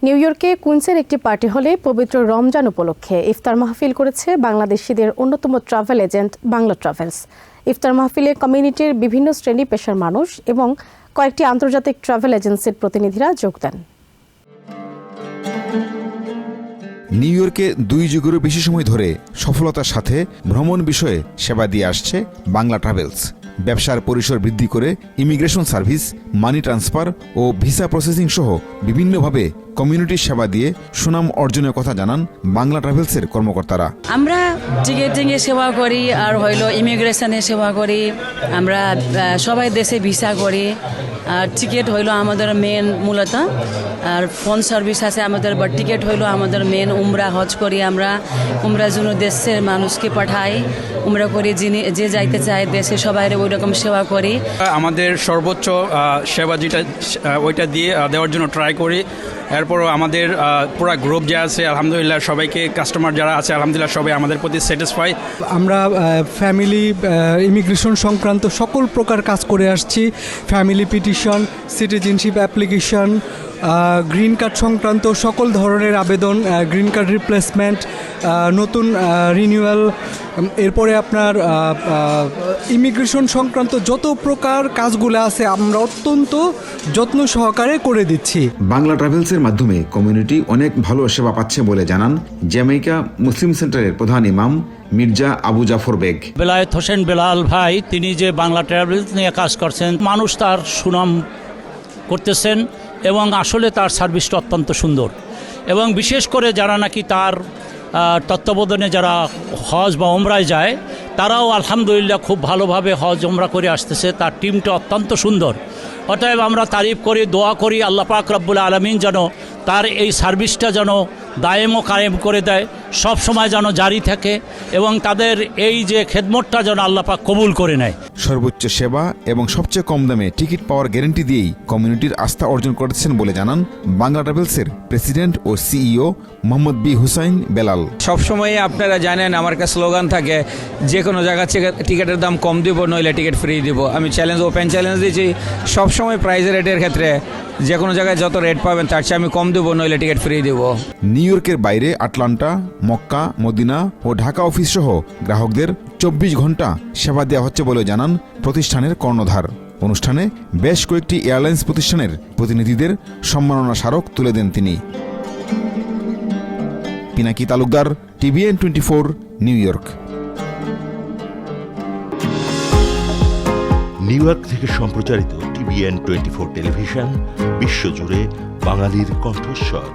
New ইয়র্কে কুইন্সের একটি party হলে পবিত্র রমজান উপলক্ষে ইফতার মাহফিল করেছে বাংলাদেশিদের অন্যতম ট্রাভেল এজেন্ট বাংলা ট্রাভেলস। ইফতার মাহফিলে কমিউনিটির বিভিন্ন শ্রেণী পেশার মানুষ এবং কয়েকটি আন্তর্জাতিক ট্রাভেল এজেন্সির প্রতিনিধিরা যোগ দেন। নিউ ইয়র্কে 2 যুগেরও বেশি সময় ধরে সফলতার সাথে ভ্রমণ বিষয়ে সেবা দিয়ে আসছে বাংলা ট্রাভেলস। ব্যবসার পরিসর বৃদ্ধি করে ইমিগ্রেশন সার্ভিস, মানি ট্রান্সফার ও ভিসা প্রসেসিং সহ বিভিন্নভাবে কমিউনিটির সেবা দিয়ে সুনাম অর্জনের কথা জানান বাংলা ট্রাভেলসের কর্মকর্তারা। আমরা টিকেটিংয়ে সেবা করি, আর হইলো ইমিগ্রেশনে সেবা করি, আমরা সবাই দেশে ভিসা করি, আর টিকিট হইলো আমাদের মেন মূলত, আর ফোন সার্ভিস আছে আমাদের, বাট টিকিট হইলো আমাদের মেন। উমরা হজ করি, আমরা উমরার জন্য দেশের মানুষকে পাঠাই, উমরা করি, যিনি যে যাইতে চায় দেশে সবাই ওই রকম সেবা করি। আমাদের সর্বোচ্চ সেবা যেটা ওইটা দিয়ে দেওয়ার জন্য ট্রাই করি। এরপরও আমাদের পুরো গ্রুপ যে আছে আলহামদুলিল্লাহ, সবাইকে কাস্টমার যারা আছে আলহামদুলিল্লাহ সবাই আমাদের প্রতি স্যাটিসফাই। আমরা ফ্যামিলি ইমিগ্রেশন সংক্রান্ত সকল প্রকার কাজ করে আসছি। Family petition, citizenship application, green card সংক্রান্ত সকল ধরনের আবেদন, গ্রিন কার্ড রিপ্লেসমেন্ট, নতুন রিনিউয়াল, এরপরে আপনার ইমিগ্রেশন সংক্রান্ত যত প্রকার কাজগুলো আছে আমরা অত্যন্ত যত্ন সহকারে করে দিচ্ছি। বাংলা ট্রাভেলসের মাধ্যমে কমিউনিটি অনেক ভালো সেবা পাচ্ছে বলে জানান জ্যামাইকা মুসলিম সেন্টারের প্রধান ইমাম মির্জা আবু জাফর বেগ। বেলায়েত হোসেন বেলাল ভাই, তিনি যে বাংলা ট্রাভেলস নিয়ে কাজ করছেন, মানুষ তার সুনাম করতেছেন এবং আসলে তার সার্ভিসটা অত্যন্ত সুন্দর। এবং বিশেষ করে যারা নাকি তার তত্ত্বাবধানে যারা হজ বা ওমরায় যায়, তারাও আলহামদুলিল্লাহ খুব ভালোভাবে হজ ওমরা করে আসতেছে। তার টিমটা অত্যন্ত সুন্দর। অতএব আমরা তারিফ করি, দোয়া করি আল্লাহ পাক রব্বুল আলামিন যেন তার এই সার্ভিসটা যেন দায়েম ও কায়েম করে দেয়, সব সময় যেন জারি থাকে এবং তাদের এই যে খেদমতটা যেন আল্লাহ পাক কবুল করে নেয়। সর্বোচ্চ সেবা এবং সবচেয়ে কম দামে টিকিট পাওয়ার গ্যারান্টি দিয়েই কমিউনিটির আস্থা অর্জন করেছেন বলে জানান বাংলা ট্রাভেলসের প্রেসিডেন্ট ও সিইও মোহাম্মদ বি হুসাইন বেলাল। সবসময় আপনারা জানেন আমার কাছে স্লোগান থাকে, যে কোনো জায়গা থেকে টিকিটের দাম কম দিব, নইলে টিকিট ফ্রি দিব। আমি ওপেন চ্যালেঞ্জ দিয়েছি সবসময় প্রাইজের রেটের ক্ষেত্রে, যে কোনো জায়গায় যত রেট পাবেন তার চেয়ে আমি কম দেবো, নইলে টিকিট ফ্রি দেবো। নিউ ইয়র্কের বাইরে Atlanta, Mecca, Medina oh Dhaka office সহ গ্রাহকদের 24 ঘন্টা সেবা দেওয়া হচ্ছে বলে জানান প্রতিষ্ঠানের কর্ণধার। অনুষ্ঠানে বেশ কয়েকটি এয়ারলাইন্স প্রতিষ্ঠানের প্রতিনিধিদের সম্মাননা স্মারক তুলে দেন তিনি। Pinaki Talukdar, TVN 24, new York. New York থেকে সম্প্রচারিত TVN 24 টেলিভিশন বিশ্বজুড়ে বাঙালির কণ্ঠস্বর।